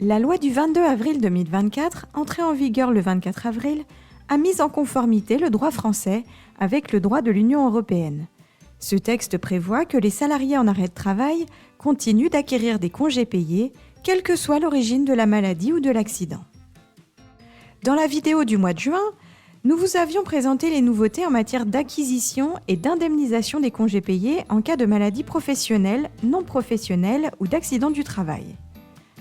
La loi du 22 avril 2024, entrée en vigueur le 24 avril, a mis en conformité le droit français avec le droit de l'Union européenne. Ce texte prévoit que les salariés en arrêt de travail continuent d'acquérir des congés payés, quelle que soit l'origine de la maladie ou de l'accident. Dans la vidéo du mois de juin, nous vous avions présenté les nouveautés en matière d'acquisition et d'indemnisation des congés payés en cas de maladie professionnelle, non professionnelle ou d'accident du travail.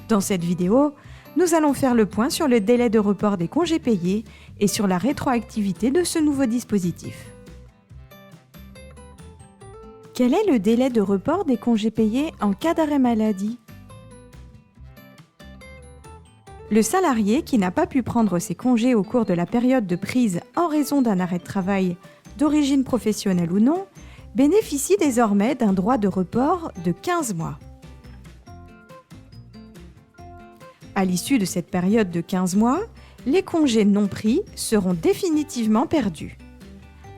Dans cette vidéo, nous allons faire le point sur le délai de report des congés payés et sur la rétroactivité de ce nouveau dispositif. Quel est le délai de report des congés payés en cas d'arrêt maladie ? Le salarié qui n'a pas pu prendre ses congés au cours de la période de prise en raison d'un arrêt de travail, d'origine professionnelle ou non, bénéficie désormais d'un droit de report de 15 mois. À l'issue de cette période de 15 mois, les congés non pris seront définitivement perdus.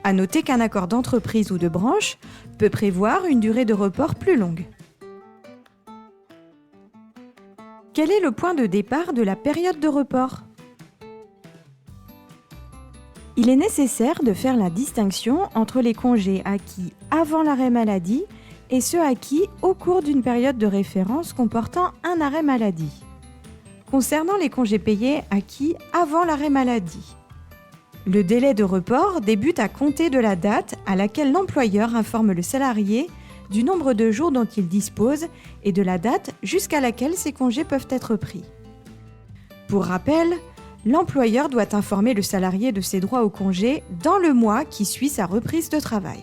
À noter qu'un accord d'entreprise ou de branche peut prévoir une durée de report plus longue. Quel est le point de départ de la période de report ? Il est nécessaire de faire la distinction entre les congés acquis avant l'arrêt maladie et ceux acquis au cours d'une période de référence comportant un arrêt maladie. Concernant les congés payés acquis avant l'arrêt maladie, le délai de report débute à compter de la date à laquelle l'employeur informe le salarié du nombre de jours dont il dispose et de la date jusqu'à laquelle ces congés peuvent être pris. Pour rappel, l'employeur doit informer le salarié de ses droits au congé dans le mois qui suit sa reprise de travail.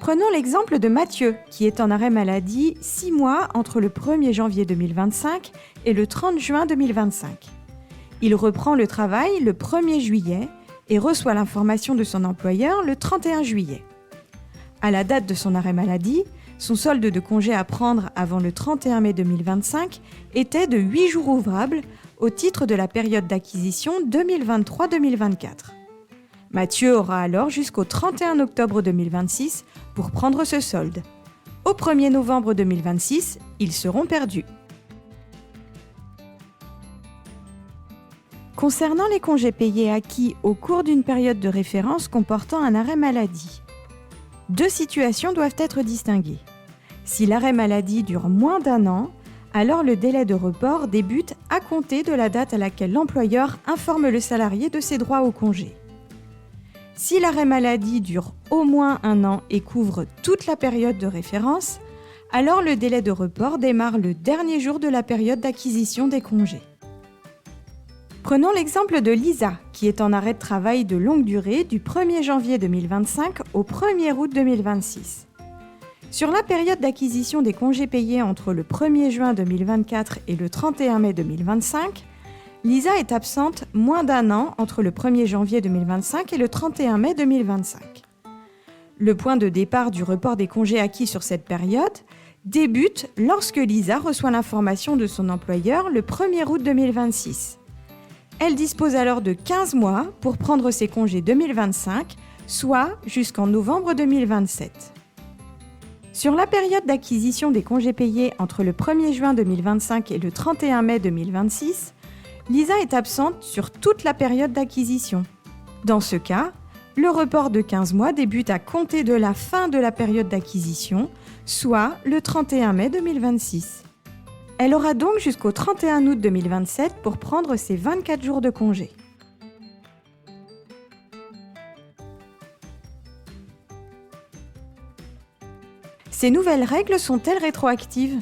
Prenons l'exemple de Mathieu, qui est en arrêt maladie 6 mois entre le 1er janvier 2025 et le 30 juin 2025. Il reprend le travail le 1er juillet et reçoit l'information de son employeur le 31 juillet. À la date de son arrêt maladie, son solde de congé à prendre avant le 31 mai 2025 était de 8 jours ouvrables au titre de la période d'acquisition 2023-2024. Mathieu aura alors jusqu'au 31 octobre 2026 pour prendre ce solde. Au 1er novembre 2026, ils seront perdus. Concernant les congés payés acquis au cours d'une période de référence comportant un arrêt maladie, deux situations doivent être distinguées. Si l'arrêt maladie dure moins d'1 an, alors le délai de report débute à compter de la date à laquelle l'employeur informe le salarié de ses droits au congé. Si l'arrêt maladie dure au moins 1 an et couvre toute la période de référence, alors le délai de report démarre le dernier jour de la période d'acquisition des congés. Prenons l'exemple de Lisa, qui est en arrêt de travail de longue durée du 1er janvier 2025 au 1er août 2026. Sur la période d'acquisition des congés payés entre le 1er juin 2024 et le 31 mai 2025, Lisa est absente moins d'1 an entre le 1er janvier 2025 et le 31 mai 2025. Le point de départ du report des congés acquis sur cette période débute lorsque Lisa reçoit l'information de son employeur le 1er août 2026. Elle dispose alors de 15 mois pour prendre ses congés 2025, soit jusqu'en novembre 2027. Sur la période d'acquisition des congés payés entre le 1er juin 2025 et le 31 mai 2026, Lisa est absente sur toute la période d'acquisition. Dans ce cas, le report de 15 mois débute à compter de la fin de la période d'acquisition, soit le 31 mai 2026. Elle aura donc jusqu'au 31 août 2027 pour prendre ses 24 jours de congé. Ces nouvelles règles sont-elles rétroactives ?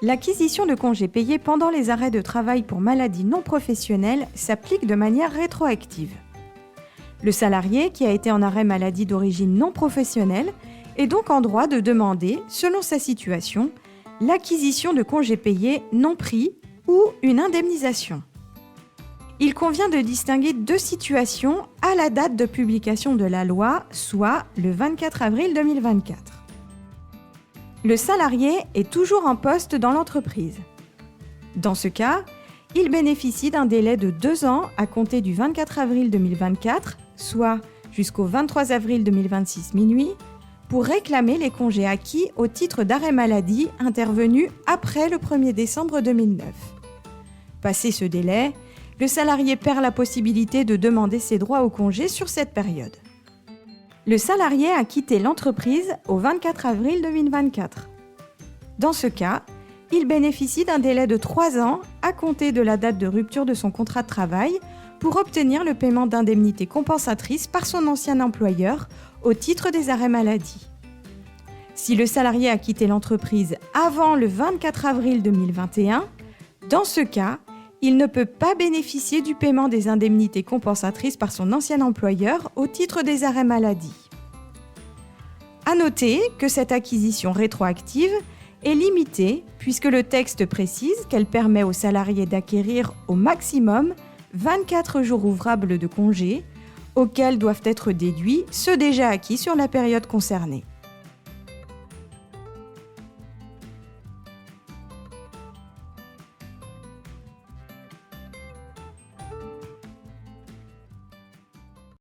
L'acquisition de congés payés pendant les arrêts de travail pour maladie non professionnelle s'applique de manière rétroactive. Le salarié qui a été en arrêt maladie d'origine non professionnelle est donc en droit de demander, selon sa situation, l'acquisition de congés payés non pris ou une indemnisation. Il convient de distinguer deux situations à la date de publication de la loi, soit le 24 avril 2024. Le salarié est toujours en poste dans l'entreprise. Dans ce cas, il bénéficie d'un délai de 2 ans à compter du 24 avril 2024, soit jusqu'au 23 avril 2026 minuit, pour réclamer les congés acquis au titre d'arrêt maladie intervenu après le 1er décembre 2009. Passé ce délai, le salarié perd la possibilité de demander ses droits au congé sur cette période. Le salarié a quitté l'entreprise au 24 avril 2024. Dans ce cas, il bénéficie d'un délai de 3 ans à compter de la date de rupture de son contrat de travail pour obtenir le paiement d'indemnités compensatrices par son ancien employeur au titre des arrêts maladie. Si le salarié a quitté l'entreprise avant le 24 avril 2021, dans ce cas, il ne peut pas bénéficier du paiement des indemnités compensatrices par son ancien employeur au titre des arrêts maladie. À noter que cette acquisition rétroactive est limitée puisque le texte précise qu'elle permet aux salariés d'acquérir au maximum 24 jours ouvrables de congé, auxquels doivent être déduits ceux déjà acquis sur la période concernée.